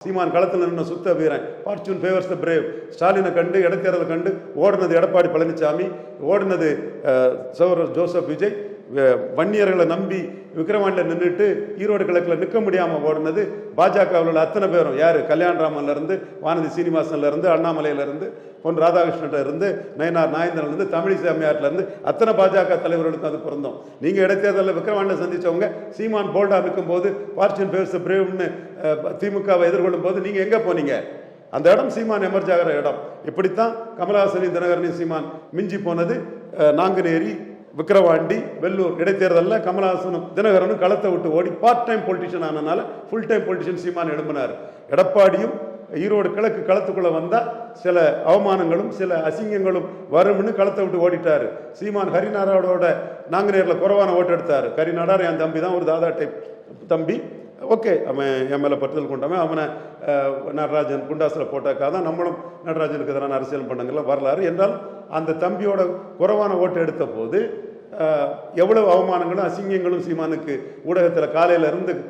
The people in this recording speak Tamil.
சீமான் களத்தில் நின்று சுத்த வீரன், ஃபார்ச்சூன் ஃபேவர்ஸ் த பிரேவ். ஸ்டாலினை கண்டு இடைத்தேர்தலை கண்டு ஓடினது எடப்பாடி பழனிசாமி, ஓடினது ஜோசப் விஜய். வன்னியர்களை நம்பி விக்கிரவாண்டில் நின்றுட்டு ஈரோடு கிழக்கில் நிற்க முடியாமல் ஓடினது பாஜகவில் உள்ள அத்தனை பேரும். யார்? கல்யாணராமன்லேருந்து, வானதி சீனிவாசன்லேருந்து, அண்ணாமலையிலேருந்து, பொன் ராதாகிருஷ்ணன் இருந்து, நயனார் நாயந்தன்லேருந்து, தமிழிசை அம்மையார்லேருந்து அத்தனை பாஜக தலைவர்களுக்கும் அது பொருந்தோம். நீங்கள் இடைத்தேர்தலில் விக்கிரவாண்டில் சந்தித்தவங்க சீமான் போல்டாக நிற்கும் போது ஃபார்ச்சூன் ஃபேவர்ஸ் த பிரேவ்னு திமுகவை எதிர்கொள்ளும் போது நீங்கள் எங்கே போனீங்க? அந்த இடம் சீமான் எமர்ஜ் ஆகிற இடம். இப்படித்தான் கமலஹாசனையும் தினகரனையும் சீமான் மிஞ்சி போனது. நாங்குநேரி, விக்கிரவாண்டி, வெள்ளூர் இடைத்தேர்தலில் கமலஹாசனும் தினகரனும் களத்தை விட்டு ஓடி பார்ட் டைம் பொலிட்டிஷியன் ஆனதுனால ஃபுல் டைம் பொலிட்டிஷியன் சீமான் எழுப்பினார். எடப்பாடியும் ஈரோடு கிழக்கு களத்துக்குள்ள வந்தால் சில அவமானங்களும் சில அசிங்கங்களும் வரும்னு களத்தை விட்டு ஓடிட்டார். சீமான் ஹரிநாடாரோட நாங்குநேரில் குறைவான ஓட்டு எடுத்தார். ஹரிநாடார் என் தம்பி தான், ஒரு தாதா டைப் தம்பி. ஓகே, அவன் என் மேலே பற்றுதல் கொண்டவன். அவனை நடராஜன் குண்டாசில் போட்டாக்காக தான் நம்மளும் நடராஜனுக்கு எதிரான அரசியல் பண்ணங்கள வரலாறு என்றாலும் அந்த தம்பியோட குறைவான ஓட்டு எடுத்த போது எவ்வளவு அவமானங்களும் அசிங்கங்களும் சீமானுக்கு ஊடகத்தில் காலையில இருந்து